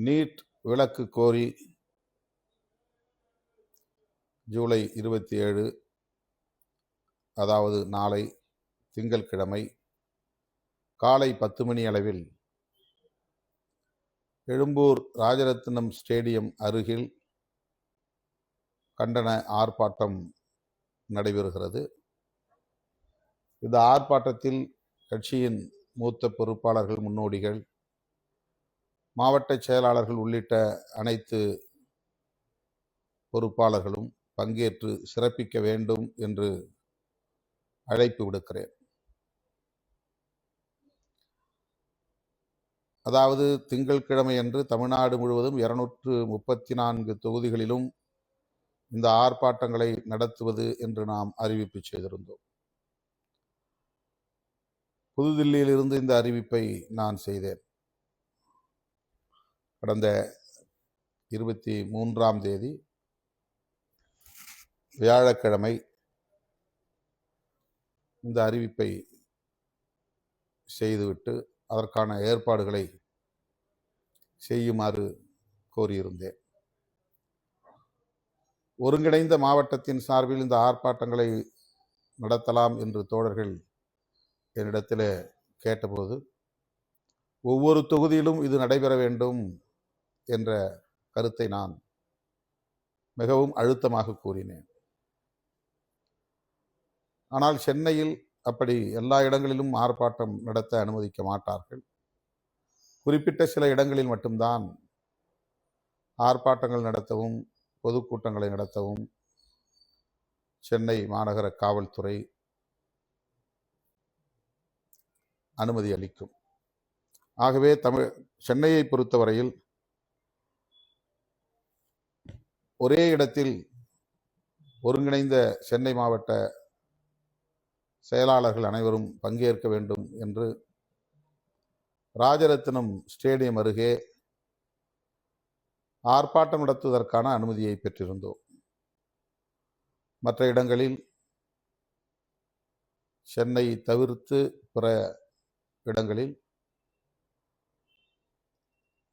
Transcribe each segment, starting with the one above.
NEET விலக்கு கோரி ஜூலை 27, அதாவது நாளை திங்கட்கிழமை காலை 10 மணி அளவில் எழும்பூர் ராஜரத்னம் ஸ்டேடியம் அருகில் கண்டன ஆர்ப்பாட்டம் நடைபெறுகிறது. இந்த ஆர்ப்பாட்டத்தில் கட்சியின் மூத்த பொறுப்பாளர்கள், முன்னோடிகள், மாவட்ட செயலாளர்கள் உள்ளிட்ட அனைத்து பொறுப்பாளர்களும் பங்கேற்று சிறப்பிக்க வேண்டும் என்று அழைப்பு விடுக்கிறேன். அதாவது திங்கட்கிழமை அன்று தமிழ்நாடு முழுவதும் 234 தொகுதிகளிலும் இந்த ஆர்ப்பாட்டங்களை நடத்துவது என்று நாம் அறிவிப்பு செய்திருந்தோம். புதுதில்லியிலிருந்து இந்த அறிவிப்பை நான் செய்தேன். கடந்த 23ஆம் தேதி வியாழக்கிழமை இந்த அறிவிப்பை செய்துவிட்டு அதற்கான ஏற்பாடுகளை செய்யுமாறு கோரியிருந்தேன். ஒருங்கிணைந்த மாவட்டத்தின் சார்பில் இந்த ஆர்ப்பாட்டங்களை நடத்தலாம் என்று தோழர்கள் என்னிடத்தில் கேட்டபோது, ஒவ்வொரு தொகுதியிலும் இது நடைபெற வேண்டும் என்ற கருத்தை நான் மிகவும் அழுத்தமாக கூறினேன். ஆனால் சென்னையில் அப்படி எல்லா இடங்களிலும் ஆர்ப்பாட்டம் நடத்த அனுமதிக்க மாட்டார்கள். குறிப்பிட்ட சில இடங்களில் மட்டும்தான் ஆர்ப்பாட்டங்கள் நடத்தவும் பொதுக்கூட்டங்களை நடத்தவும் சென்னை மாநகர காவல்துறை அனுமதி அளிக்கும். ஆகவே சென்னையை பொறுத்தவரையில் ஒரே இடத்தில் ஒருங்கிணைந்த சென்னை மாவட்ட செயலாளர்கள் அனைவரும் பங்கேற்க வேண்டும் என்று ராஜரத்னம் ஸ்டேடியம் அருகே ஆர்ப்பாட்டம் நடத்துவதற்கான அனுமதியை பெற்றிருந்தோம். மற்ற இடங்களில் சென்னை தவிர்த்து பிற இடங்களில்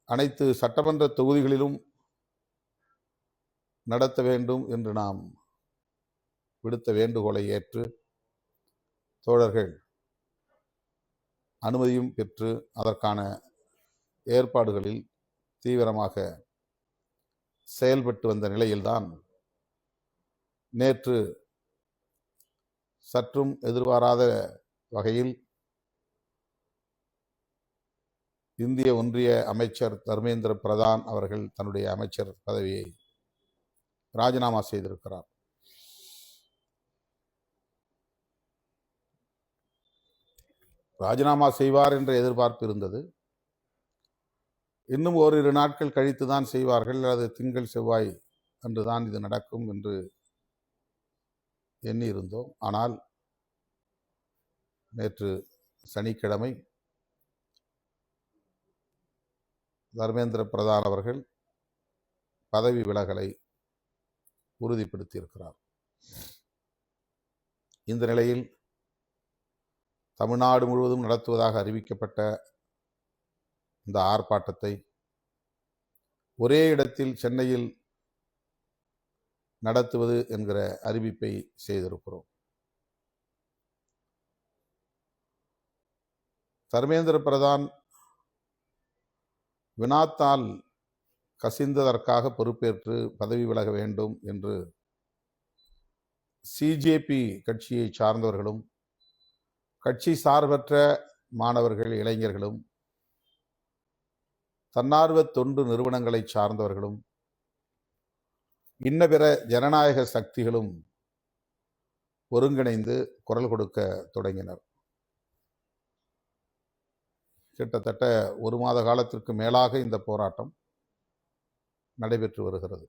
அனைத்து சட்டமன்ற தொகுதிகளிலும் நடத்த வேண்டும் என்று நாம் விடுத்த வேண்டுகோளை ஏற்று தோழர்கள் அனுமதியும் பெற்று அதற்கான ஏற்பாடுகளில் தீவிரமாக செயல்பட்டு வந்த நிலையில்தான் நேற்று சற்றும் எதிர்பாராத வகையில் இந்திய ஒன்றிய அமைச்சர் தர்மேந்திர பிரதான் அவர்கள் தன்னுடைய அமைச்சர் பதவியை ராஜினாமா செய்திருக்கிறார். ராஜினாமா செய்வார் என்ற எதிர்பார்ப்பு இருந்தது. இன்னும் ஓரிரு நாட்கள் கழித்து தான் செய்வார்கள், அது திங்கள் செவ்வாய் அன்றுதான் இது நடக்கும் என்று எண்ணி இருந்தோம். ஆனால் நேற்று சனிக்கிழமை தர்மேந்திர பிரதான் அவர்கள் பதவி விலகலை உறுதிப்படுத்தியிருக்கிறார். இந்த நிலையில் தமிழ்நாடு முழுவதும் நடத்துவதாக அறிவிக்கப்பட்ட இந்த ஆர்ப்பாட்டத்தை ஒரே இடத்தில் சென்னையில் நடத்துவது என்கிற அறிவிப்பை செய்திருக்கிறோம். தர்மேந்திர பிரதான் வினாத்தால் கசிந்ததற்காக பொறுப்பேற்று பதவி விலக வேண்டும் என்று சிஜேபி கட்சியை சார்ந்தவர்களும் கட்சி சார்பற்ற மாணவர்கள், இளைஞர்களும் தன்னார்வ தொண்டு நிறுவனங்களை சார்ந்தவர்களும் இன்ன பிற ஜனநாயக சக்திகளும் ஒருங்கிணைந்து குரல் கொடுக்க தொடங்கினர். கிட்டத்தட்ட 1 மாத காலத்திற்கு மேலாக இந்த போராட்டம் நடைபெற்று வருகிறது.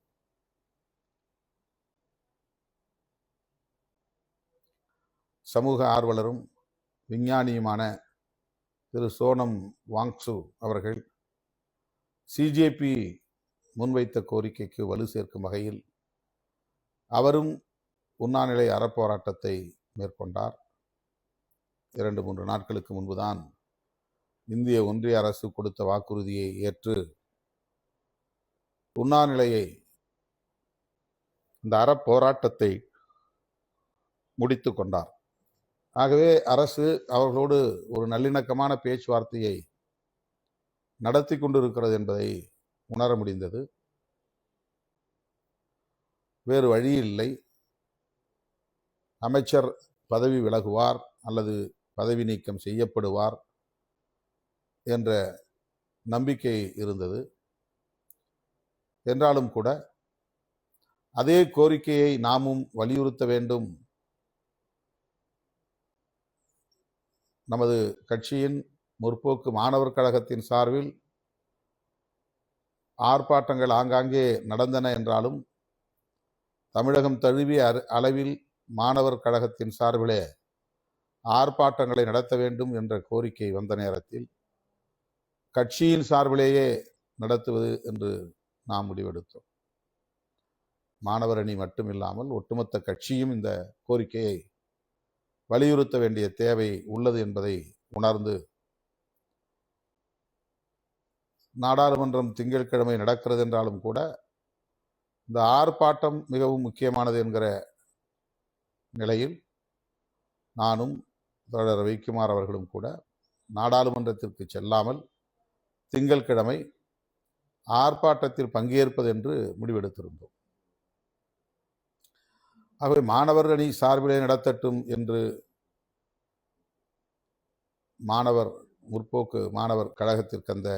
சமூக ஆர்வலரும் விஞ்ஞானியுமான திரு சோனம் வாங்சு அவர்கள் சிஜேபி முன்வைத்த கோரிக்கைக்கு வலு சேர்க்கும் வகையில் அவரும் உண்ணாநிலை அறப்போராட்டத்தை மேற்கொண்டார். 2-3 நாட்களுக்கு முன்புதான் இந்திய ஒன்றிய அரசு கொடுத்த வாக்குறுதியை ஏற்று உண்ணாநிலையை, இந்த அறப்போராட்டத்தை முடித்து கொண்டார். ஆகவே அரசு அவர்களோடு ஒரு நல்லிணக்கமான பேச்சுவார்த்தையை நடத்தி கொண்டிருக்கிறது என்பதை உணர முடிந்தது. வேறு வழி இல்லை. அமைச்சர் பதவி விலகுவார் அல்லது பதவி நீக்கம் செய்யப்படுவார் என்ற நம்பிக்கை இருந்தது. என்றாலும் கூட அதே கோரிக்கையை நாமும் வலியுறுத்த வேண்டும். நமது கட்சியின் முற்போக்கு மாணவர் கழகத்தின் சார்பில் ஆர்ப்பாட்டங்கள் ஆங்காங்கே நடந்தன என்றாலும் தமிழகம் தழுவிய அளவில் மாணவர் கழகத்தின் சார்பிலே ஆர்ப்பாட்டங்களை நடத்த வேண்டும் என்ற கோரிக்கை வந்த நேரத்தில் கட்சியின் சார்பிலேயே நடத்துவது என்று நாம் முடிவெடுத்தோம். மாணவர் அணி மட்டுமில்லாமல் ஒட்டுமொத்த கட்சியும் இந்த கோரிக்கையை வலியுறுத்த வேண்டிய தேவை உள்ளது என்பதை உணர்ந்து நாடாளுமன்றம் திங்கட்கிழமை நடக்கிறது என்றாலும் கூட இந்த ஆர்ப்பாட்டம் மிகவும் முக்கியமானது என்கிற நிலையில் நானும் தோழர் ரவிக்குமார் அவர்களும் கூட நாடாளுமன்றத்திற்கு செல்லாமல் திங்கட்கிழமை ஆர்ப்பாட்டத்தில் பங்கேற்பது என்று முடிவெடுத்திருந்தோம். ஆகவே மாணவர் அணி சார்பிலே நடத்தட்டும் என்று முற்போக்கு மாணவர் கழகத்திற்கு அந்த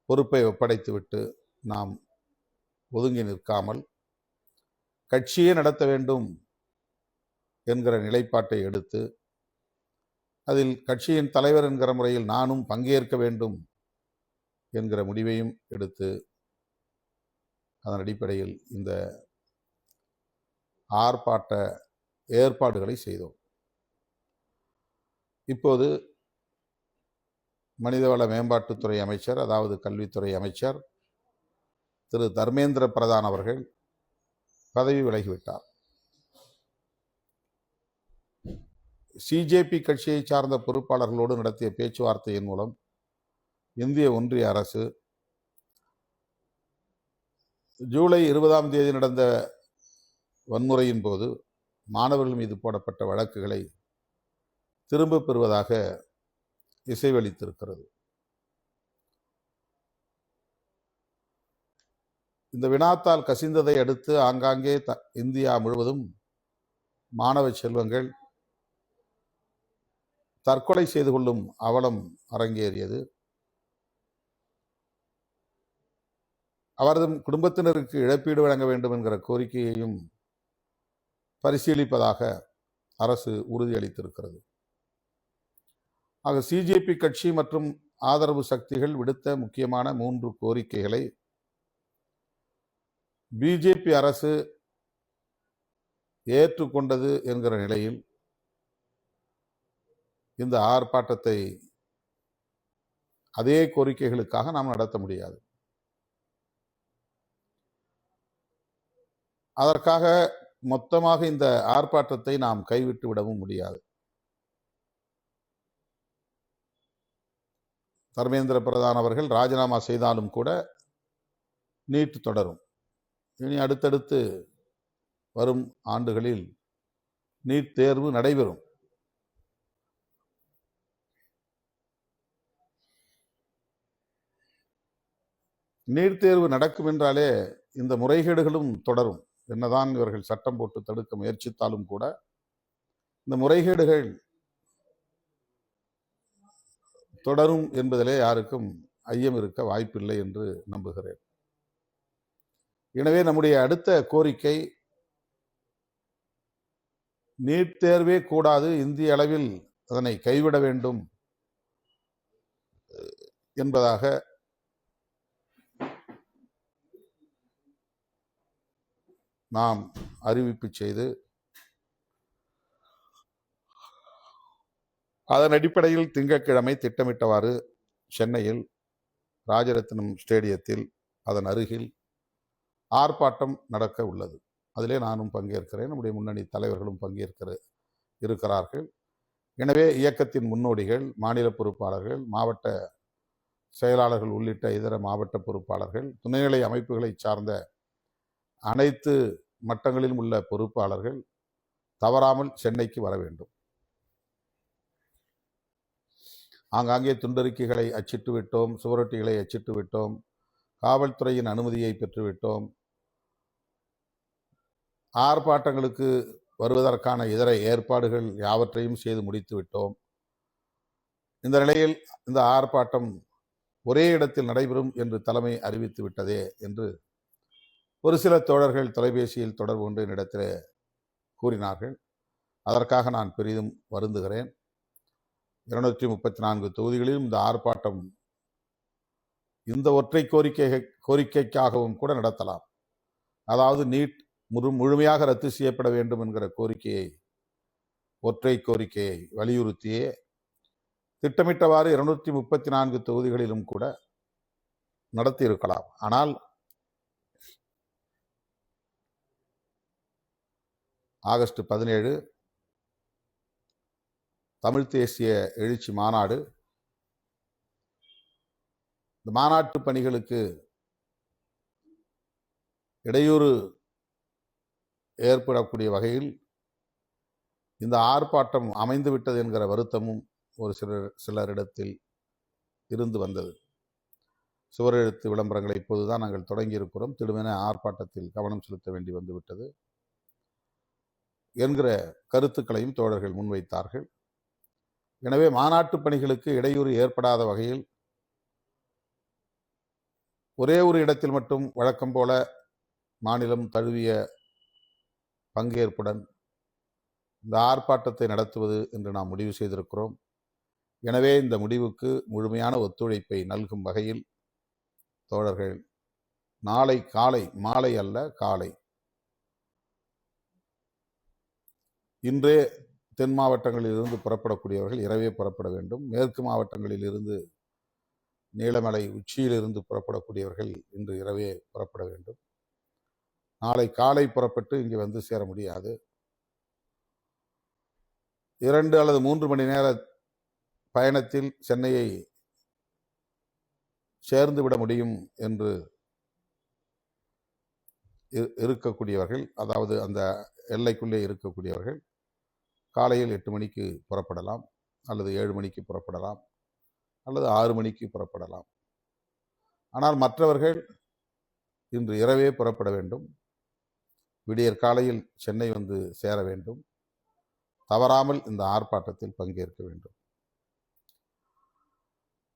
பொறுப்பை ஒப்படைத்துவிட்டு நாம் ஒதுங்கி நிற்காமல் கட்சியே நடத்த வேண்டும் என்கிற நிலைப்பாட்டை எடுத்து அதில் கட்சியின் தலைவர் என்கிற முறையில் நானும் பங்கேற்க வேண்டும் என்கிற முடிவையும் எடுத்து அதன் அடிப்படையில் இந்த ஆர்ப்பாட்ட ஏற்பாடுகளை செய்தோம். இப்போது மனிதவள மேம்பாட்டுத்துறை அமைச்சர், அதாவது கல்வித்துறை அமைச்சர் திரு தர்மேந்திர பிரதான் அவர்கள் பதவி விலகிவிட்டார். சிஜேபி கட்சியை சார்ந்த பொறுப்பாளர்களோடு நடத்திய பேச்சுவார்த்தையின் மூலம் இந்திய ஒன்றிய அரசு ஜூலை 20 நடந்த வன்முறையின் போது மாணவர்கள் மீது போடப்பட்ட வழக்குகளை திரும்பப் பெறுவதாக இசைவளித்திருக்கிறது. இந்த வினாத்தால் கசிந்ததை அடுத்து ஆங்காங்கே இந்தியா முழுவதும் மாணவ செல்வங்கள் தற்கொலை செய்து கொள்ளும் அவலம் அரங்கேறியது. அவரது குடும்பத்தினருக்கு இழப்பீடு வழங்க வேண்டும் என்கிற கோரிக்கையையும் பரிசீலிப்பதாக அரசு உறுதியளித்திருக்கிறது. ஆக சிஜேபி கட்சி மற்றும் ஆதரவு சக்திகள் விடுத்த முக்கியமான 3 கோரிக்கைகளை பிஜேபி அரசு ஏற்றுக்கொண்டது என்கிற நிலையில் இந்த ஆர்ப்பாட்டத்தை அதே கோரிக்கைகளுக்காக நாம் நடத்த முடியாது. அதற்காக மொத்தமாக இந்த ஆர்ப்பாட்டத்தை நாம் கைவிட்டு விடவும் முடியாது. தர்மேந்திர பிரதான் அவர்கள் ராஜினாமா செய்தாலும் கூட நீட் தொடரும். இனி அடுத்தடுத்து வரும் ஆண்டுகளில் நீட் தேர்வு நடைபெறும். நீட் தேர்வு நடக்கும் என்றாலே இந்த முறைகேடுகளும் தொடரும். என்னதான் இவர்கள் சட்டம் போட்டு தடுக்க முயற்சித்தாலும் கூட இந்த முறைகேடுகள் தொடரும் என்பதிலே யாருக்கும் ஐயம் இருக்க வாய்ப்பில்லை என்று நம்புகிறேன். எனவே நம்முடைய அடுத்த கோரிக்கை நீட் தேர்வே கூடாது, இந்திய அளவில் அதனை கைவிட வேண்டும் என்பதாக நாம் அறிவிப்பு செய்து அதன் அடிப்படையில் திங்கட்கிழமை திட்டமிட்டவாறு சென்னையில் ராஜரத்னம் ஸ்டேடியத்தில் அதன் அருகில் ஆர்ப்பாட்டம் நடக்க உள்ளது. அதிலே நானும் பங்கேற்கிறேன், நம்முடைய முன்னணி தலைவர்களும் இருக்கிறார்கள். எனவே இயக்கத்தின் முன்னோடிகள், மாநில பொறுப்பாளர்கள், மாவட்ட செயலாளர்கள் உள்ளிட்ட இதர மாவட்ட பொறுப்பாளர்கள், துணைநிலை அமைப்புகளை சார்ந்த அனைத்து மட்டங்களிலும் உள்ள பொறுப்பாளர்கள் தவறாமல் சென்னைக்கு வர வேண்டும். ஆங்காங்கே துண்டறிக்கைகளை அச்சிட்டு விட்டோம், சுவரொட்டிகளை அச்சிட்டு விட்டோம், காவல்துறையின் அனுமதியை பெற்றுவிட்டோம், ஆர்ப்பாட்டங்களுக்கு வருவதற்கான இதர ஏற்பாடுகள் யாவற்றையும் செய்து முடித்து விட்டோம். இந்த நிலையில் இந்த ஆர்ப்பாட்டம் ஒரே இடத்தில் நடைபெறும் என்று தலைமை அறிவித்து விட்டதே என்று ஒரு சில தோழர்கள் தொலைபேசியில் தொடர்பு கொண்டு என்னிடத்தில் கூறினார்கள். அதற்காக நான் பெரிதும் வருந்துகிறேன். 234 தொகுதிகளிலும் இந்த ஆர்ப்பாட்டம் இந்த ஒற்றை கோரிக்கைக்காகவும் கூட நடத்தலாம். அதாவது நீட் முழுமையாக ரத்து செய்யப்பட வேண்டும் என்கிற ஒற்றை கோரிக்கையை வலியுறுத்தியே திட்டமிட்டவாறு 234 தொகுதிகளிலும் கூட நடத்தி இருக்கலாம். ஆனால் ஆகஸ்ட் 17 தமிழ் தேசிய எழுச்சி மாநாடு, இந்த மாநாட்டு பணிகளுக்கு இடையூறு ஏற்படக்கூடிய வகையில் இந்த ஆர்ப்பாட்டம் அமைந்து விட்டது என்கிற வருத்தமும் ஒரு சிலரிடத்தில் இருந்து வந்தது. சுவரெழுத்து விளம்பரங்களை இப்போதுதான் நாங்கள் தொடங்கியிருக்கிறோம், திடுமென ஆர்ப்பாட்டத்தில் கவனம் செலுத்த வேண்டி வந்துவிட்டது என்கிற கருத்துக்களையும் தோழர்கள் முன்வைத்தார்கள். எனவே மாநாட்டு பணிகளுக்கு இடையூறு ஏற்படாத வகையில் ஒரே ஒரு இடத்தில் மட்டும் வழக்கம் போல மாநிலம் தழுவிய பங்கேற்புடன் இந்த ஆர்ப்பாட்டத்தை நடத்துவது என்று நாம் முடிவு செய்திருக்கிறோம். எனவே இந்த முடிவுக்கு முழுமையான ஒத்துழைப்பை நல்கும் வகையில் தோழர்கள் நாளை காலை, மாலை அல்ல காலை, இன்றே தென் மாவட்டங்களில் இருந்து புறப்படக்கூடியவர்கள் இரவே புறப்பட வேண்டும். மேற்கு மாவட்டங்களில் இருந்து நீலமலை உச்சியிலிருந்து புறப்படக்கூடியவர்கள் இன்று இரவே புறப்பட வேண்டும். நாளை காலை புறப்பட்டு இங்கு வந்து சேர முடியாது. 2 அல்லது 3 மணி நேர பயணத்தில் சென்னையை சேர்ந்து விட முடியும் என்று இருக்கக்கூடியவர்கள், அதாவது அந்த எல்லைக்குள்ளே இருக்கக்கூடியவர்கள் காலையில் 8 மணிக்கு புறப்படலாம், அல்லது 7 மணிக்கு புறப்படலாம், அல்லது 6 மணிக்கு புறப்படலாம். ஆனால் மற்றவர்கள் இன்று இரவே புறப்பட வேண்டும். விடியற் காலையில் சென்னை வந்து சேர வேண்டும். தவறாமல் இந்த ஆர்ப்பாட்டத்தில் பங்கேற்க வேண்டும்.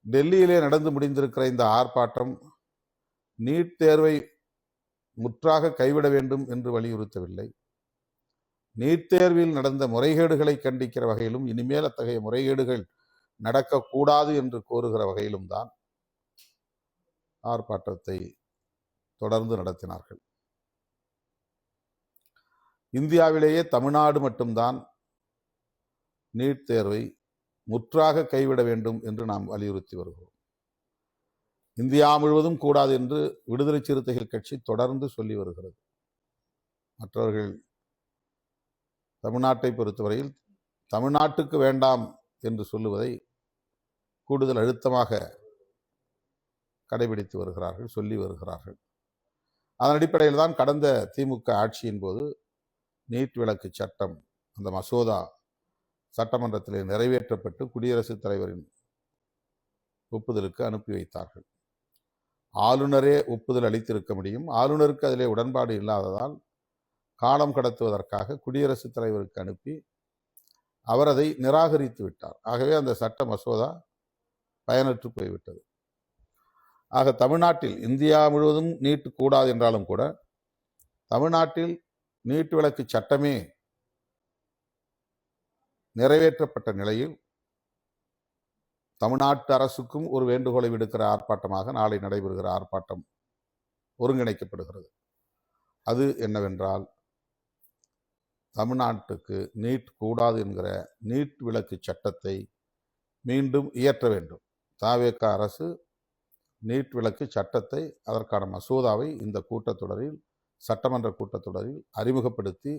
டெல்லியிலே நடந்து முடிந்திருக்கிற இந்த ஆர்ப்பாட்டம் நீட் தேர்வை முற்றாக கைவிட வேண்டும் என்று வலியுறுத்தவில்லை. நீட் தேர்வில் நடந்த முறைகேடுகளை கண்டிக்கிற வகையிலும், இனிமேல் அத்தகைய முறைகேடுகள் நடக்கக்கூடாது என்று கோருகிற வகையிலும் தான் ஆர்ப்பாட்டத்தை தொடர்ந்து நடத்தினார்கள். இந்தியாவிலேயே தமிழ்நாடு மட்டும்தான் நீட் தேர்வை முற்றாக கைவிட வேண்டும் என்று நாம் வலியுறுத்தி வருகிறோம். இந்தியா முழுவதும் கூடாது என்று விடுதலை சிறுத்தைகள் கட்சி தொடர்ந்து சொல்லி வருகிறது. மற்றவர்கள் தமிழ்நாட்டை பொறுத்தவரையில் தமிழ்நாட்டுக்கு வேண்டாம் என்று சொல்லுவதை கூடுதல் அழுத்தமாக கடைபிடித்து வருகிறார்கள், சொல்லி வருகிறார்கள். அதன் அடிப்படையில் தான் கடந்த திமுக ஆட்சியின் போது நீட் விலக்கு சட்டம், அந்த மசோதா சட்டமன்றத்தில் நிறைவேற்றப்பட்டு குடியரசுத் தலைவரின் ஒப்புதலுக்கு அனுப்பி வைத்தார்கள். ஆளுநரே ஒப்புதல் அளித்திருக்க முடியும். ஆளுநருக்கு அதிலே உடன்பாடு இல்லாததால் காலம் கடத்துவதற்காக குடியரசுத் தலைவருக்கு அனுப்பி அவர் அதை நிராகரித்து விட்டார். ஆகவே அந்த சட்ட மசோதா பயனற்று போய்விட்டது. ஆக தமிழ்நாட்டில், இந்தியா முழுவதும் நீட் கூடாது என்றாலும் கூட தமிழ்நாட்டில் நீட் விலக்கு சட்டமே நிறைவேற்றப்பட்ட நிலையில் தமிழ்நாட்டு அரசுக்கும் ஒரு வேண்டுகோளை விடுக்கிற ஆர்ப்பாட்டமாக நாளை நடைபெறுகிற ஆர்ப்பாட்டம் ஒருங்கிணைக்கப்படுகிறது. அது என்னவென்றால், தமிழ்நாட்டுக்கு நீட் கூடாது என்கிற நீட் விலக்கு சட்டத்தை மீண்டும் இயற்ற வேண்டும். தவேக அரசு நீட் விலக்கு சட்டத்தை, அதற்கான மசோதாவை இந்த கூட்டத்தொடரில், சட்டமன்ற கூட்டத்தொடரில் அறிமுகப்படுத்தி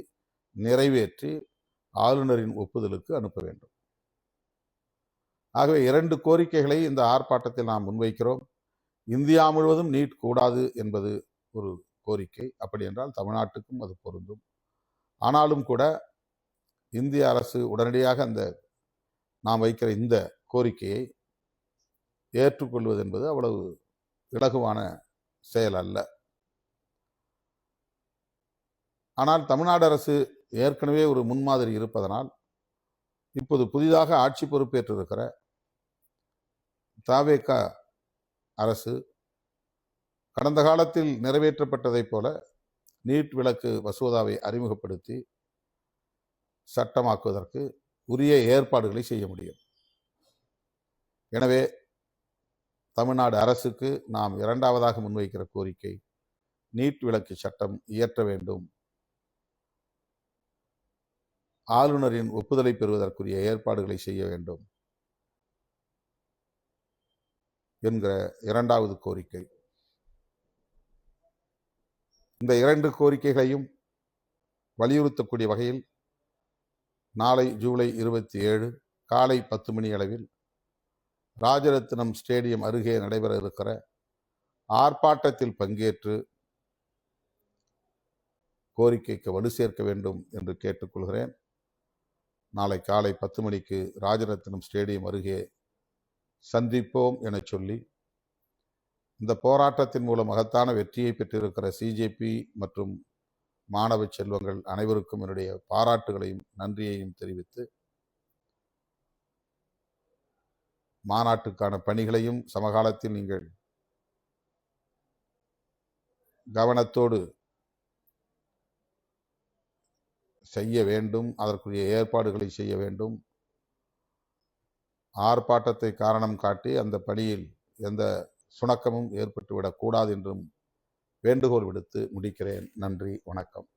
நிறைவேற்றி ஆளுநரின் ஒப்புதலுக்கு அனுப்ப வேண்டும். ஆகவே 2 கோரிக்கைகளை இந்த ஆர்ப்பாட்டத்தில் நாம் முன்வைக்கிறோம். இந்தியா முழுவதும் நீட் கூடாது என்பது ஒரு கோரிக்கை. அப்படி என்றால் தமிழ்நாட்டுக்கும் அது பொருந்தும். ஆனாலும் கூட இந்திய அரசு உடனடியாக நாம் வைக்கிற இந்த கோரிக்கையை ஏற்றுக்கொள்வது என்பது அவ்வளவு இலகுவான செயல் அல்ல. ஆனால் தமிழ்நாடு அரசு ஏற்கனவே ஒரு முன்மாதிரி இருப்பதனால் இப்போது புதிதாக ஆட்சி பொறுப்பேற்றிருக்கிற தவேக அரசு கடந்த காலத்தில் நிறைவேற்றப்பட்டதைப் போல நீட் விலக்கு மசோதாவை அறிமுகப்படுத்தி சட்டமாக்குவதற்கு உரிய ஏற்பாடுகளை செய்ய முடியும். எனவே தமிழ்நாடு அரசுக்கு நாம் இரண்டாவதாக முன்வைக்கிற கோரிக்கை, நீட் விலக்கு சட்டம் இயற்ற வேண்டும், ஆளுநரின் ஒப்புதலை பெறுவதற்குரிய ஏற்பாடுகளை செய்ய வேண்டும் என்கிற இரண்டாவது கோரிக்கை. இந்த 2 கோரிக்கைகளையும் வலியுறுத்தக்கூடிய வகையில் நாளை ஜூலை 27 காலை 10 மணி அளவில் ராஜரத்னம் ஸ்டேடியம் அருகே நடைபெற இருக்கிற ஆர்ப்பாட்டத்தில் பங்கேற்று கோரிக்கைக்கு வலு சேர்க்க வேண்டும் என்று கேட்டுக்கொள்கிறேன். நாளை காலை 10 மணிக்கு ராஜரத்னம் ஸ்டேடியம் அருகே சந்திப்போம் என சொல்லி, இந்த போராட்டத்தின் மூலம் மகத்தான வெற்றியை பெற்றிருக்கிற சிஜேபி மற்றும் மாணவ செல்வங்கள் அனைவருக்கும் என்னுடைய பாராட்டுகளையும் நன்றியையும் தெரிவித்து, மாநாட்டுக்கான பணிகளையும் சமகாலத்தில் நீங்கள் கவனத்தோடு செய்ய வேண்டும், அதற்குரிய ஏற்பாடுகளை செய்ய வேண்டும். ஆர்ப்பாட்டத்தை காரணம் காட்டி அந்த பணியில் எந்த சுணக்கமும் ஏற்பட்டுவிடக்கூடாது என்றும் வேண்டுகோள் விடுத்து முடிக்கிறேன். நன்றி, வணக்கம்.